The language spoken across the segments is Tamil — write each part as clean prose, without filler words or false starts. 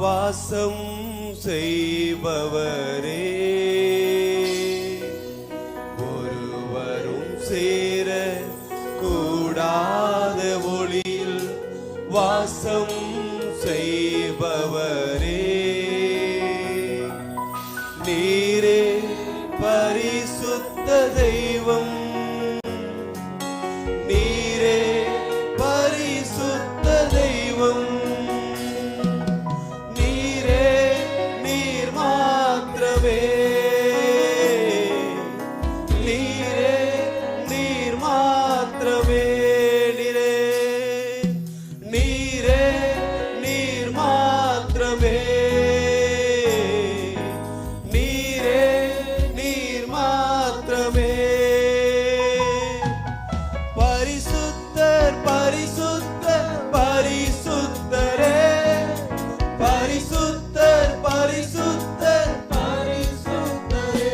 வாசம் செய்பவரே, ஒருவரும் சேர கூடாத ஒளியில் வாசம் செய்பவரே, நீரே பரிசுத்த தெய்வம், நீரே பரிசுத்த தெய்வம், நீரே நீர் மாத்திரமே, நீரே நீர் மாத்திரமே, நீரே நீரே நீர் மாத்திரமே, நீரே நீர் மாத்திரமே. பரிசுத்தர் பரிசுத்தர் பரிசுத்தரே, பரிசுத்தர் பரிசுத்தர் பரிசுத்தரே,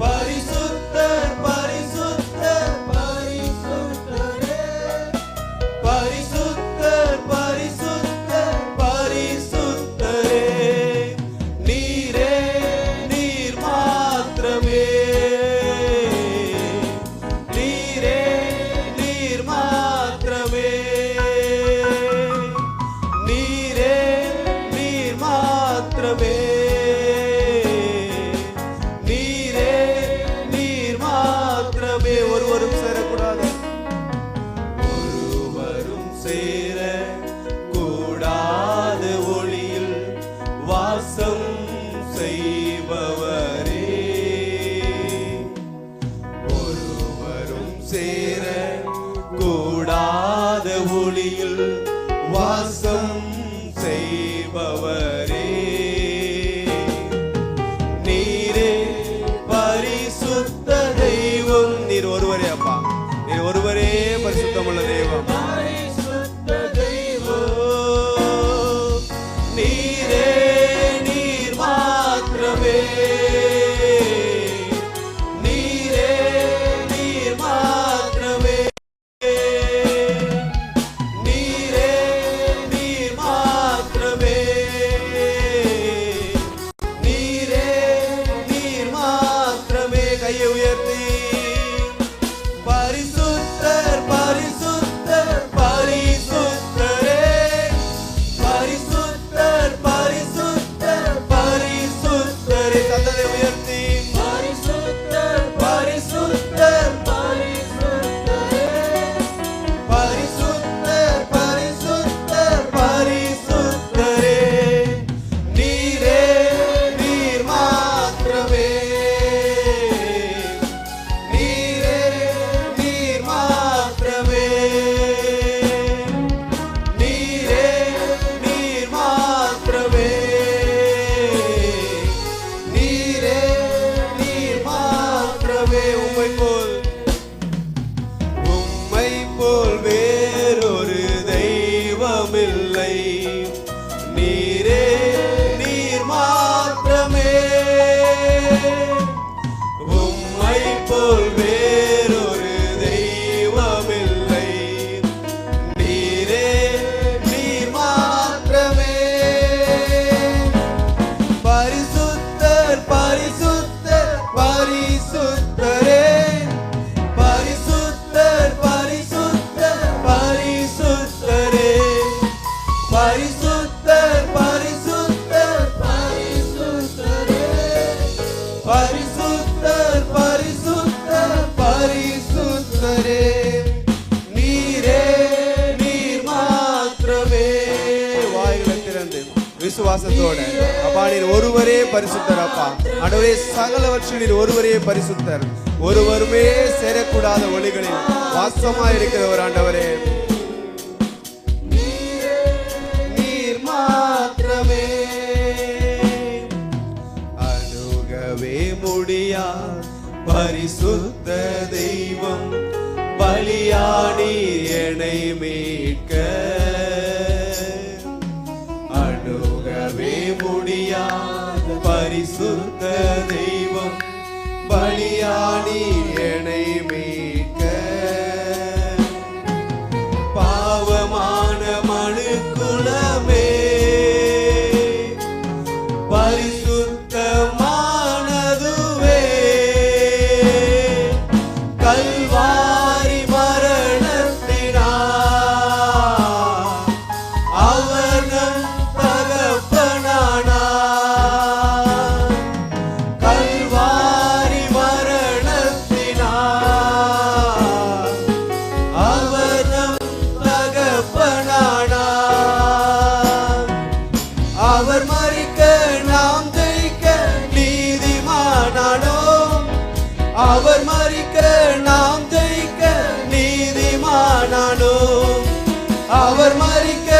பரிசுத்தர் பரிசுத்தர் பரிசுத்தரே, பரிசுத்தர் பரிசுத்தர் பரிசுத்தரே, நீரே நீர் மாத்திரமே, நீரே நீர் மாத்திரமே, நீரே நீர் மாத்திரமே, நீரே நீர் மாத்திரமே. ஒருவரும் சேரக்கூடாது, ஒருவரும் சேர கூடாத ஒளியில் வாசம் செய்பவரே, ஒருவரும் சேர கூடாத ஒளியில் வாசம் செய்பவரே, நீரே பரிசுத்த தெய்வம். நீர் ஒருவரே அப்பா, நீர் ஒருவரே பரிசுத்தமுள்ள தெய்வம், பரிசுத்த தெய்வம், நீரே நீர் மாத்திரமே, நீரே நீர் மாத்திரமே, நீரே நீர் மாத்திரமே, நீரே நீர் மாத்திரமே. கையை உயர்த்தி பரிசுத்தர் பரிசுத்தர் பரிசுத்தரே, பரிசுத்தர் பரிசுத்தர் பரிசுத்தரே. தந்ததை உயர்த்தி பரிசுத்தர் பரிசுத்தர் பரிசுத்தரே, பரிசுத்தர் பரிசுத்தர் பரிசுத்தரே, நீரே நீர் மாத்திரமே, நீரே நீர் மாத்திரமே, நீரே நீர் மாத்திரமே, நீரே நீர் மாத்திரமே. உம்மை போல் வேறொரு தெய்வமில்லை, நீரே நீர் மாத்திரமே, உம்மை போல் வேறொரு தெய்வமில்லை, நீரே நீர் மாத்திரமே. பரிசுத்தர் பரிசுத்தர் பரிசுத்தரே, பரிசுத்தர் பரிசுத்தர் பரிசுத்தரே, பரிசுத்தர் பரிசுத்தர் பரிசுத்தரே, பரிசுத்தர் பரிசுத்தர் பரிசுத்தரே, நீரே நீர் மாத்திரமே. வாய்களை திறந்து விசுவாசத்தோட அப்பா, நீர் ஒருவரே பரிசுத்தர் அப்பா, ஆண்டவரே சகலவற்றில் நீர் ஒருவரே பரிசுத்தர், ஒருவருமே சேரக்கூடாத ஒளிகளில் வாசமாய் இருக்கிறவர் ஆண்டவரே, நீர் மாத்திரமே. அணுகவே முடியா பரிசுத்த தெய்வம், பலியானீர் என்னை மீட்க, அணுகவே முடியாத பரிசுத்த தெய்வம், பலியானீர் என்னை மீட்க, பாவமான மனுக்குலமே அவர் மரிக்க நாம் ஜெயிக்க நீதிமானானோம். அவர் மரிக்க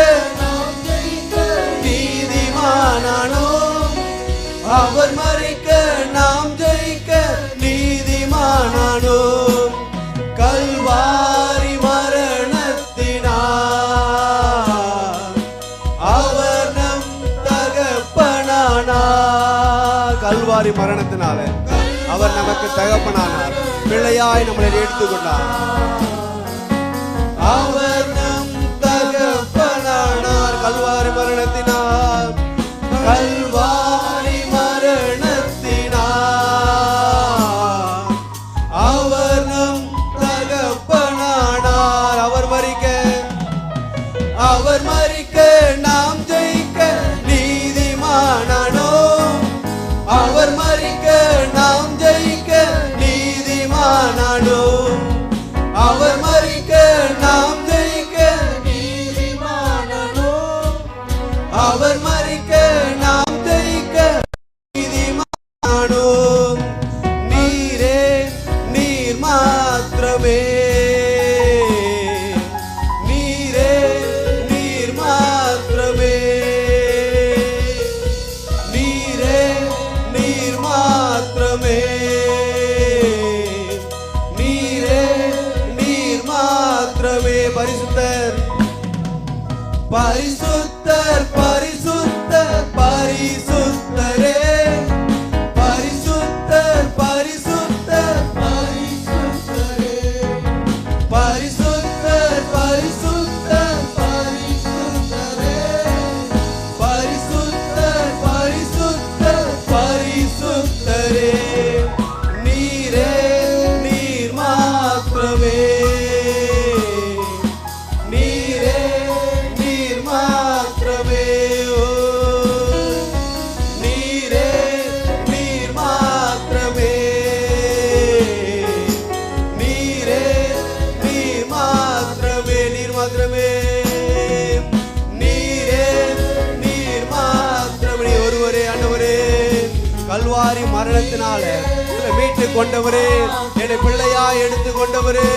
நாம் ஜெயிக்க நீதிமானானோம். அவர் மரிக்க நாம் ஜெயிக்க நீதிமானானோம். கல்வாரி மரணத்தினார் அவர் நம் தகப்பனானார். கல்வாரி மரணத்தினால அவர் நமக்கு தகப்பனானார். பிள்ளையாய் நம்மளை எடுத்துக்கொண்டார். அவர் நம் தகப்பனானார். கல்வாரி மரணத்தினார். கல்வாரி மரணத்தினார் அவர் நம் தகப்பனானார். அவர் மரிக்க நாம் ஜெயிக்க நீதிமானானோம். அவர் மரிக்க நாம் ஜெயிக்க நீதிமானானோம். அவர் மரிக்க நாம் ஜெயிக்க நீதிமானானோம். அவர் மரிக்க நாம் ஜெயிக்க நீதிமானானோம். நீரே நீர் மாத்திரமே. நீரே நீர் மாத்திரமே. நீரே நீர் மாத்திரமே. நீரே நீர் மாத்திரமே. பரிசுத்தர் பரிசுத்தர் பரிசுத்தர் பரிசுத்தரே. பரிசுத்தர் பரிசுத்தர் பரிசுத்தரே. பரிசுத்தர் பரிசுத்தர் பரிசுத்தரே. பரிசுத்தர் பரிசுத்தர் பரிசுத்தரே. நீரே நீர் மாத்திரமே. நீரே நீர் மாத்திரமே. ஓ நீரே நீர் மாத்திரமே. நீரே நீர் மாத்திரமே. நீர் மாத்திரமே. நீரே நீர் மாத்திரமே. ஒருவரே ஆண்டவரே, கல்வாரி மரணத்தினால மீட்டு கொண்டவரே, என்னை பிள்ளையா எடுத்து கொண்டவரே,